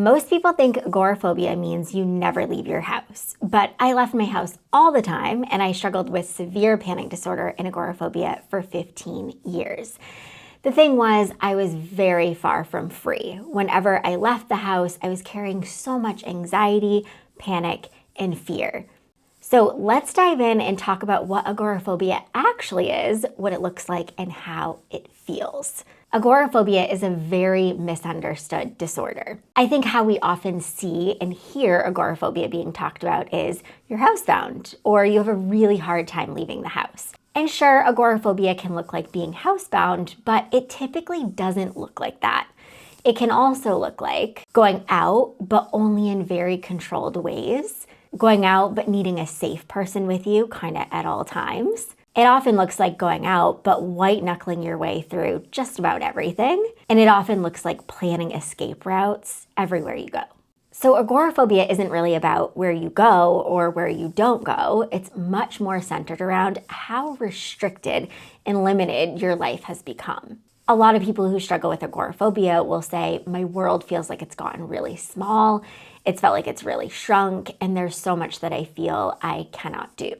Most people think agoraphobia means you never leave your house, but I left my house all the time and I struggled with severe panic disorder and agoraphobia for 15 years. The thing was, I was very far from free. Whenever I left the house, I was carrying so much anxiety, panic, and fear. So let's dive in and talk about what agoraphobia actually is, what it looks like, and how it feels. Agoraphobia is a very misunderstood disorder. I think how we often see and hear agoraphobia being talked about is you're housebound or you have a really hard time leaving the house. And sure, agoraphobia can look like being housebound, but it typically doesn't look like that. It can also look like going out, but only in very controlled ways. Going out, but needing a safe person with you kind of at all times. It often looks like going out, but white knuckling your way through just about everything. And it often looks like planning escape routes everywhere you go. So agoraphobia isn't really about where you go or where you don't go. It's much more centered around how restricted and limited your life has become. A lot of people who struggle with agoraphobia will say, my world feels like it's gotten really small. It's felt like it's really shrunk, and there's so much that I feel I cannot do.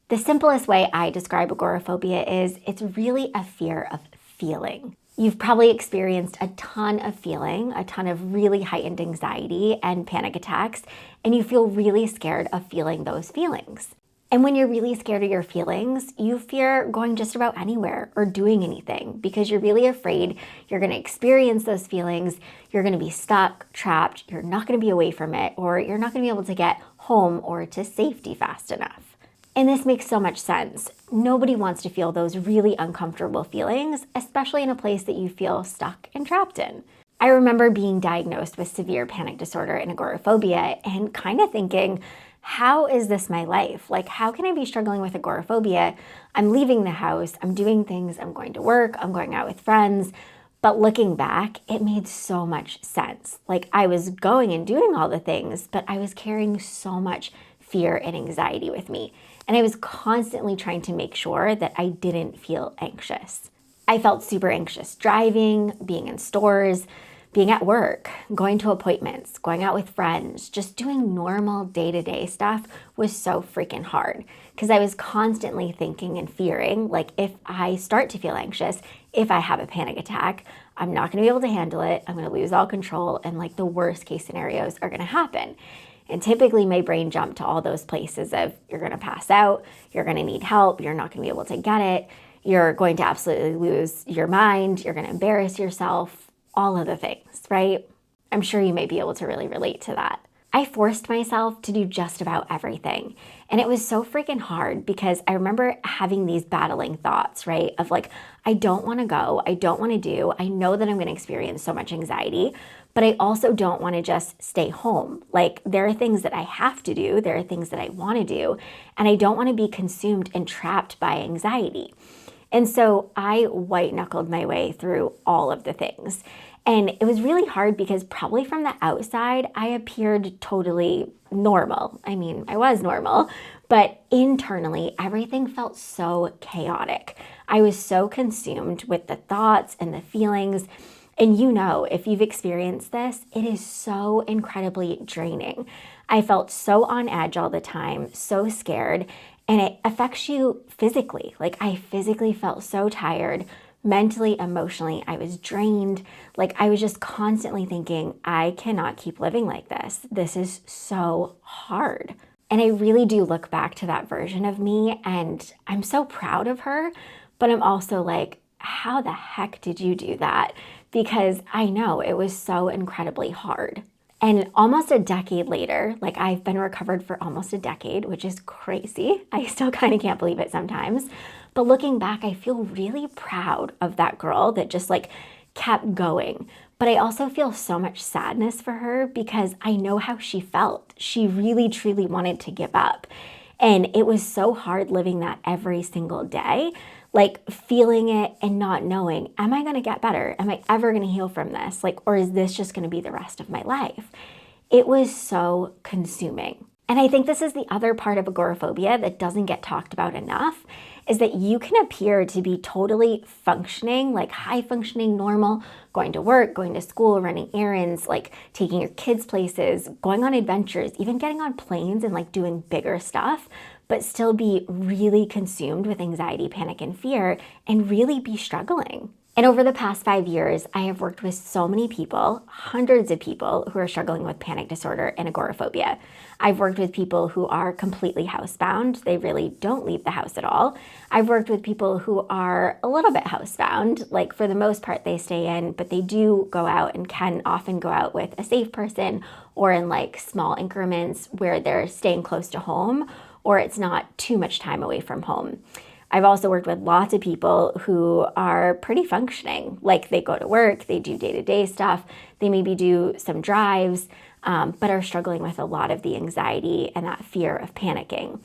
The simplest way I describe agoraphobia is it's really a fear of feeling. You've probably experienced a ton of feeling, a ton of really heightened anxiety and panic attacks, and you feel really scared of feeling those feelings. And when you're really scared of your feelings, you fear going just about anywhere or doing anything because you're really afraid you're going to experience those feelings, you're going to be stuck, trapped, you're not going to be away from it, or you're not going to be able to get home or to safety fast enough. And this makes so much sense. Nobody wants to feel those really uncomfortable feelings, especially in a place that you feel stuck and trapped in. I remember being diagnosed with severe panic disorder and agoraphobia and kind of thinking, how is this my life? Like, how can I be struggling with agoraphobia? I'm leaving the house, I'm doing things, I'm going to work, I'm going out with friends. But looking back, it made so much sense. Like, I was going and doing all the things, but I was carrying so much fear and anxiety with me. And I was constantly trying to make sure that I didn't feel anxious. I felt super anxious driving, being in stores, being at work, going to appointments, going out with friends, just doing normal day-to-day stuff was so freaking hard because I was constantly thinking and fearing, like, if I start to feel anxious, if I have a panic attack, I'm not going to be able to handle it. I'm going to lose all control, and like the worst case scenarios are going to happen. And typically my brain jumped to all those places of you're going to pass out, you're going to need help, you're not going to be able to get it, you're going to absolutely lose your mind, you're going to embarrass yourself, all of the things, right? I'm sure you may be able to really relate to that. I forced myself to do just about everything. And it was so freaking hard because I remember having these battling thoughts, right? Of like, I don't want to go, I don't want to do, I know that I'm going to experience so much anxiety, but I also don't want to just stay home. Like, there are things that I have to do, there are things that I want to do, and I don't want to be consumed and trapped by anxiety. And so I white knuckled my way through all of the things. And it was really hard because probably from the outside, I appeared totally normal. I mean, I was normal, but internally, everything felt so chaotic. I was so consumed with the thoughts and the feelings. And you know, if you've experienced this, it is so incredibly draining. I felt so on edge all the time, so scared, and it affects you physically. Like, I physically felt so tired. Mentally, emotionally, I was drained. Like, I was just constantly thinking, I cannot keep living like this. This is so hard. And I really do look back to that version of me, and I'm so proud of her, but I'm also like, how the heck did you do that? Because I know it was so incredibly hard. And almost a decade later, like, I've been recovered for almost a decade, which is crazy. I still kind of can't believe it sometimes. But looking back, I feel really proud of that girl that just like kept going. But I also feel so much sadness for her because I know how she felt. She really, truly wanted to give up. And it was so hard living that every single day, like feeling it and not knowing, am I going to get better? Am I ever going to heal from this? Like, or is this just going to be the rest of my life? It was so consuming. And I think this is the other part of agoraphobia that doesn't get talked about enough, is that you can appear to be totally functioning, like high functioning, normal, going to work, going to school, running errands, like taking your kids places, going on adventures, even getting on planes and like doing bigger stuff, but still be really consumed with anxiety, panic, and fear, and really be struggling. And over the past 5 years, I have worked with so many people, hundreds of people who are struggling with panic disorder and agoraphobia. I've worked with people who are completely housebound. They really don't leave the house at all. I've worked with people who are a little bit housebound. Like for the most part, they stay in, but they do go out and can often go out with a safe person or in like small increments where they're staying close to home or it's not too much time away from home. I've also worked with lots of people who are pretty functioning, like they go to work, they do day-to-day stuff, they maybe do some drives, but are struggling with a lot of the anxiety and that fear of panicking.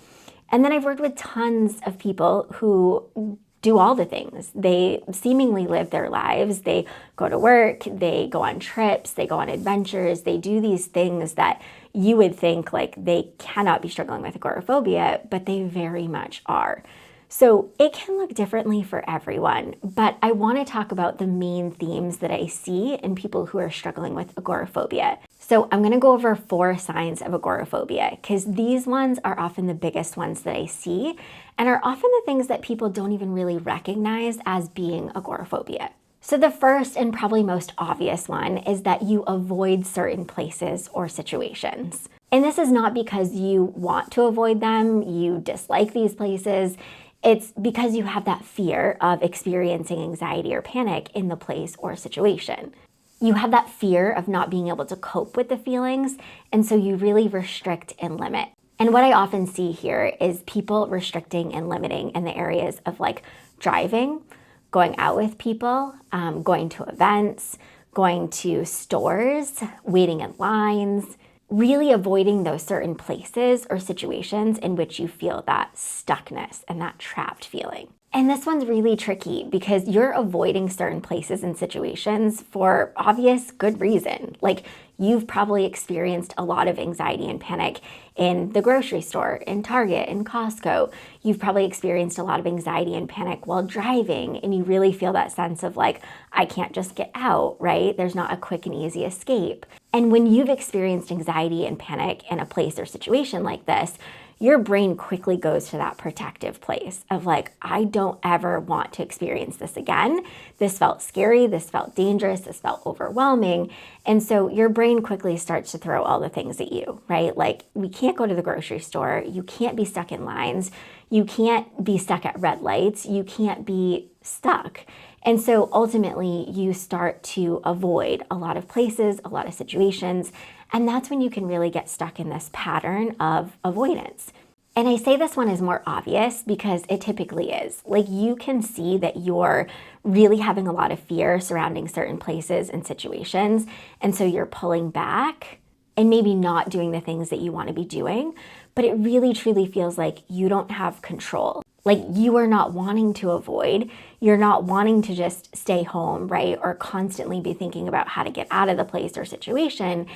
And then I've worked with tons of people who do all the things. They seemingly live their lives. They go to work, they go on trips, they go on adventures, they do these things that you would think like they cannot be struggling with agoraphobia, but they very much are. So it can look differently for everyone, but I want to talk about the main themes that I see in people who are struggling with agoraphobia. So I'm going to go over 4 signs of agoraphobia because these ones are often the biggest ones that I see and are often the things that people don't even really recognize as being agoraphobia. So the first and probably most obvious one is that you avoid certain places or situations. And this is not because you want to avoid them, you dislike these places. It's because you have that fear of experiencing anxiety or panic in the place or situation. You have that fear of not being able to cope with the feelings, and so you really restrict and limit. And what I often see here is people restricting and limiting in the areas of like driving, going out with people, going to events, going to stores, waiting in lines, really avoiding those certain places or situations in which you feel that stuckness and that trapped feeling. And this one's really tricky because you're avoiding certain places and situations for obvious good reason. Like you've probably experienced a lot of anxiety and panic in the grocery store, in Target, in Costco. You've probably experienced a lot of anxiety and panic while driving, and you really feel that sense of like, I can't just get out, right? There's not a quick and easy escape. And when you've experienced anxiety and panic in a place or situation like this, your brain quickly goes to that protective place of like, I don't ever want to experience this again. This felt scary, this felt dangerous, this felt overwhelming. And so your brain quickly starts to throw all the things at you, right? Like we can't go to the grocery store, you can't be stuck in lines, you can't be stuck at red lights, you can't be stuck. And so ultimately you start to avoid a lot of places, a lot of situations, and that's when you can really get stuck in this pattern of avoidance. And I say this one is more obvious because it typically is. Like you can see that you're really having a lot of fear surrounding certain places and situations, and so you're pulling back and maybe not doing the things that you want to be doing, but it really truly feels like you don't have control. Like you are not wanting to avoid, you're not wanting to just stay home, right? Or constantly be thinking about how to get out of the place or situation.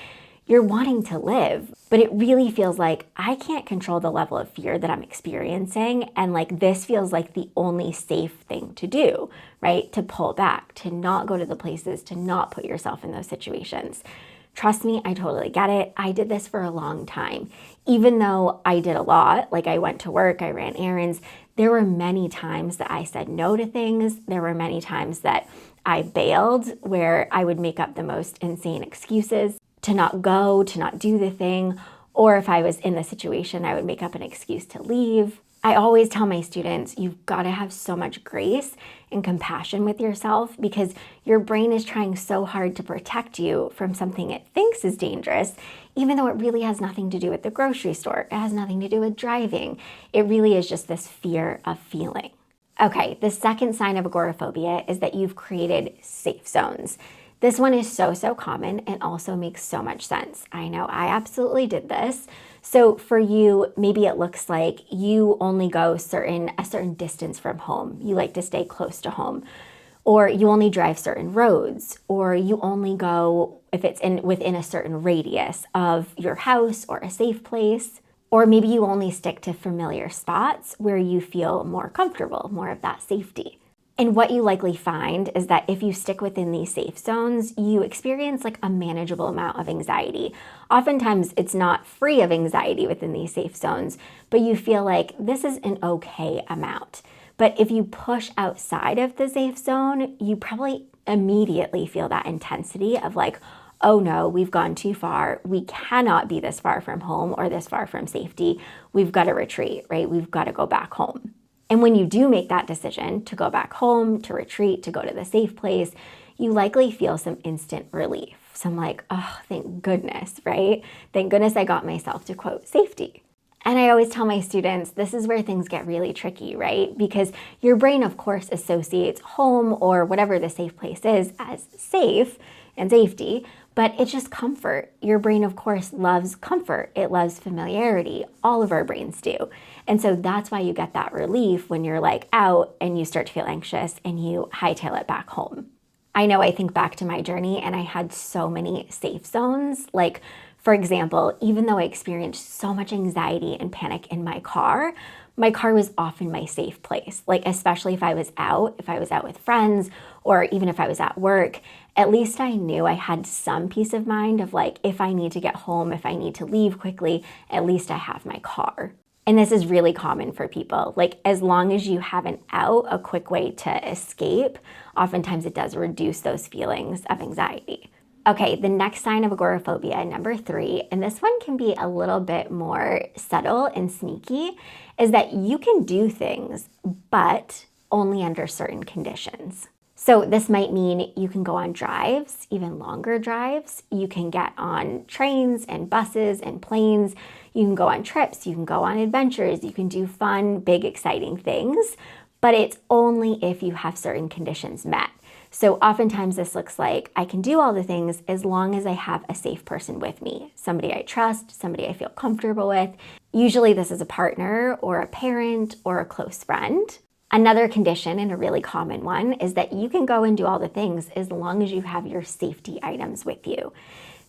You're wanting to live, but it really feels like I can't control the level of fear that I'm experiencing. And like this feels like the only safe thing to do, right? To pull back, to not go to the places, to not put yourself in those situations. Trust me, I totally get it. I did this for a long time. Even though I did a lot, like I went to work, I ran errands, there were many times that I said no to things. There were many times that I bailed where I would make up the most insane excuses to not go, to not do the thing. Or if I was in the situation, I would make up an excuse to leave. I always tell my students, you've got to have so much grace and compassion with yourself because your brain is trying so hard to protect you from something it thinks is dangerous, even though it really has nothing to do with the grocery store. It has nothing to do with driving. It really is just this fear of feeling. Okay, the second sign of agoraphobia is that you've created safe zones. This one is so common and also makes so much sense. I know I absolutely did this. So for you, maybe it looks like you only go a certain distance from home. You like to stay close to home, or you only drive certain roads, or you only go if it's within a certain radius of your house or a safe place. Or maybe you only stick to familiar spots where you feel more comfortable, more of that safety. And what you likely find is that if you stick within these safe zones, you experience like a manageable amount of anxiety. Oftentimes it's not free of anxiety within these safe zones, but you feel like this is an okay amount. But if you push outside of the safe zone, you probably immediately feel that intensity of like, oh no, we've gone too far. We cannot be this far from home or this far from safety. We've got to retreat, right? We've got to go back home. And when you do make that decision to go back home, to retreat, to go to the safe place, you likely feel some instant relief. Some like, oh, thank goodness, right? Thank goodness I got myself to quote safety. And I always tell my students, this is where things get really tricky, right? Because your brain, of course, associates home or whatever the safe place is as safe and safety, but it's just comfort. Your brain, of course, loves comfort. It loves familiarity. All of our brains do. And so that's why you get that relief when you're like out and you start to feel anxious and you hightail it back home. I know I think back to my journey and I had so many safe zones. Like, for example, even though I experienced so much anxiety and panic in my car was often my safe place. Like, especially if I was out with friends, or even if I was at work, at least I knew I had some peace of mind of like, if I need to get home, if I need to leave quickly, at least I have my car. And this is really common for people. Like, as long as you have an out, a quick way to escape, oftentimes it does reduce those feelings of anxiety. Okay, the next sign of agoraphobia, number 3, and this one can be a little bit more subtle and sneaky, is that you can do things, but only under certain conditions. So this might mean you can go on drives, even longer drives. You can get on trains and buses and planes. You can go on trips. You can go on adventures. You can do fun, big, exciting things, but it's only if you have certain conditions met. So oftentimes this looks like I can do all the things as long as I have a safe person with me, somebody I trust, somebody I feel comfortable with. Usually this is a partner or a parent or a close friend. Another condition, and a really common one, is that you can go and do all the things as long as you have your safety items with you.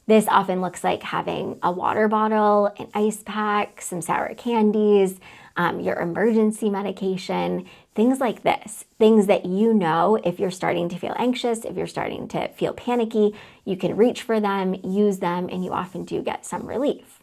This often looks like having a water bottle, an ice pack, some sour candies, your emergency medication, things like this. Things that you know if you're starting to feel anxious, if you're starting to feel panicky, you can reach for them, use them, and you often do get some relief.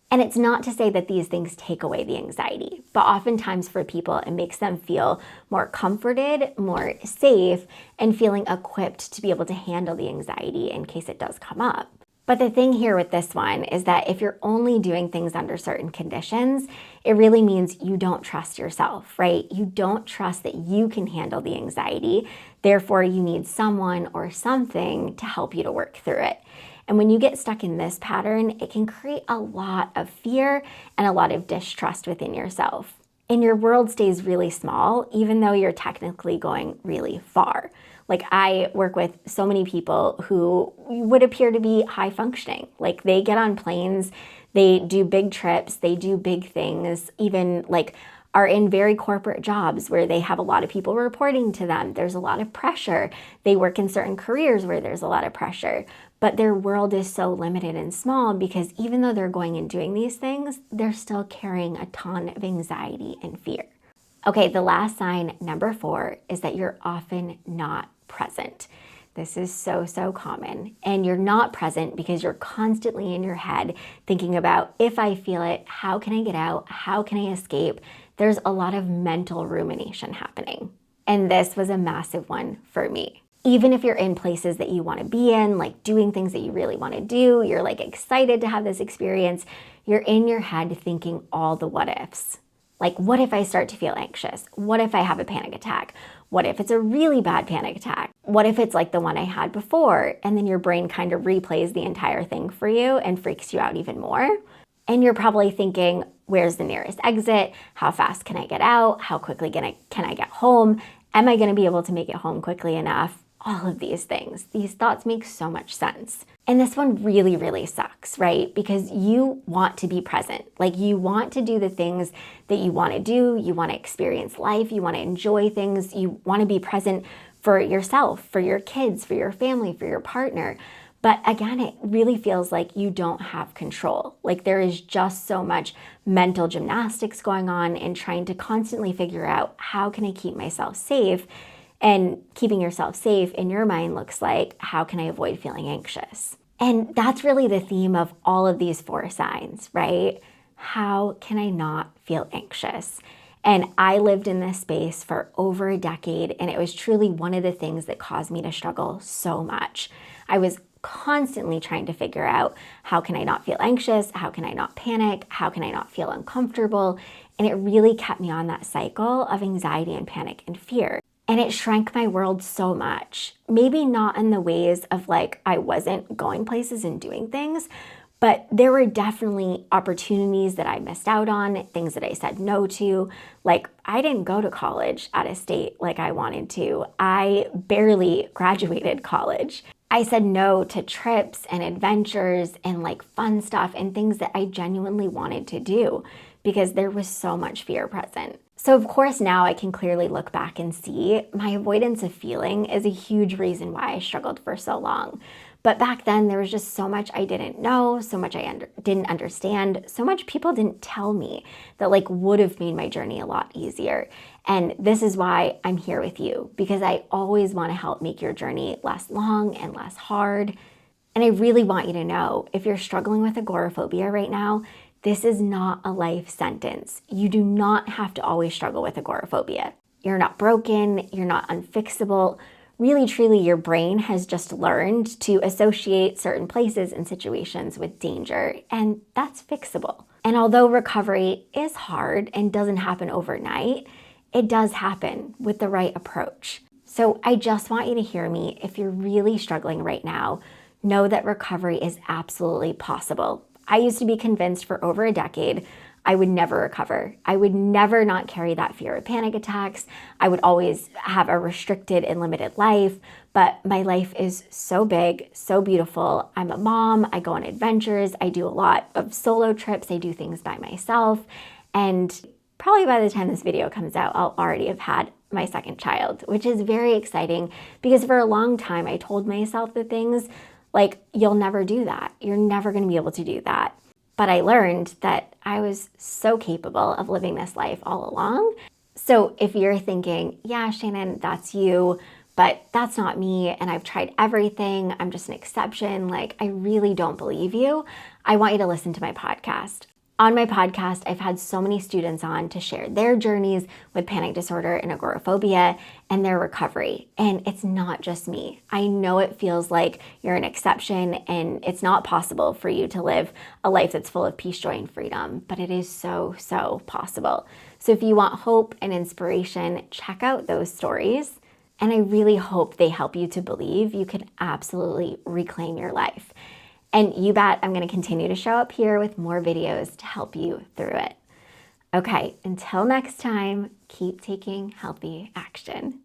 And it's not to say that these things take away the anxiety, but oftentimes for people, it makes them feel more comforted, more safe, and feeling equipped to be able to handle the anxiety in case it does come up. But the thing here with this one is that if you're only doing things under certain conditions, it really means you don't trust yourself, right? You don't trust that you can handle the anxiety. Therefore, you need someone or something to help you to work through it. And when you get stuck in this pattern, it can create a lot of fear and a lot of distrust within yourself. And your world stays really small, even though you're technically going really far. Like, I work with so many people who would appear to be high functioning. Like, they get on planes, they do big trips, they do big things, even like are in very corporate jobs where they have a lot of people reporting to them. There's a lot of pressure. They work in certain careers where there's a lot of pressure, but their world is so limited and small because even though they're going and doing these things, they're still carrying a ton of anxiety and fear. Okay, the last sign, number 4, is that you're often not present. This is so common. And you're not present because you're constantly in your head thinking about, if I feel it, how can I get out? How can I escape? There's a lot of mental rumination happening. And this was a massive one for me. Even if you're in places that you want to be in, like doing things that you really want to do, you're like excited to have this experience, you're in your head thinking all the what ifs. Like, what if I start to feel anxious? What if I have a panic attack? What if it's a really bad panic attack? What if it's like the one I had before? And then your brain kind of replays the entire thing for you and freaks you out even more. And you're probably thinking, where's the nearest exit? How fast can I get out? How quickly can I get home? Am I going to be able to make it home quickly enough? All of these things. These thoughts make so much sense. And this one really sucks, right? Because you want to be present. Like, you want to do the things that you want to do. You want to experience life. You want to enjoy things. You want to be present for yourself, for your kids, for your family, for your partner. But again, it really feels like you don't have control. Like there is just so much mental gymnastics going on and trying to constantly figure out how can I keep myself safe? And keeping yourself safe in your mind looks like, how can I avoid feeling anxious? And that's really the theme of all of these 4 signs, right? How can I not feel anxious? And I lived in this space for over a decade, and it was truly one of the things that caused me to struggle so much. I was constantly trying to figure out, how can I not feel anxious? How can I not panic? How can I not feel uncomfortable? And it really kept me on that cycle of anxiety and panic and fear. And it shrank my world so much. Maybe not in the ways of like I wasn't going places and doing things, but there were definitely opportunities that I missed out on, things that I said no to. Like I didn't go to college out of state like I wanted to. I barely graduated college. I said no to trips and adventures and like fun stuff and things that I genuinely wanted to do because there was so much fear present. So of course now I can clearly look back and see my avoidance of feeling is a huge reason why I struggled for so long. But back then there was just so much I didn't know, so much I didn't understand, so much people didn't tell me that like would have made my journey a lot easier. And this is why I'm here with you, because I always want to help make your journey less long and less hard. And I really want you to know, if you're struggling with agoraphobia right now, this is not a life sentence. You do not have to always struggle with agoraphobia. You're not broken, you're not unfixable. Really, truly, your brain has just learned to associate certain places and situations with danger, and that's fixable. And although recovery is hard and doesn't happen overnight, it does happen with the right approach. So I just want you to hear me. If you're really struggling right now, know that recovery is absolutely possible. I used to be convinced for over a decade I would never recover. I would never not carry that fear of panic attacks. I would always have a restricted and limited life, but my life is so big, so beautiful. I'm a mom, I go on adventures, I do a lot of solo trips, I do things by myself, and probably by the time this video comes out, I'll already have had my 2nd child, which is very exciting because for a long time I told myself the things like, you'll never do that. You're never going to be able to do that. But I learned that I was so capable of living this life all along. So if you're thinking, yeah, Shannon, that's you, but that's not me, and I've tried everything, I'm just an exception, like I really don't believe you, I want you to listen to my podcast. On my podcast, I've had so many students on to share their journeys with panic disorder and agoraphobia and their recovery. And it's not just me. I know it feels like you're an exception and it's not possible for you to live a life that's full of peace, joy, and freedom, but it is so, so possible. So if you want hope and inspiration, check out those stories. And I really hope they help you to believe you can absolutely reclaim your life. And you bet I'm going to continue to show up here with more videos to help you through it. Okay, until next time, keep taking healthy action.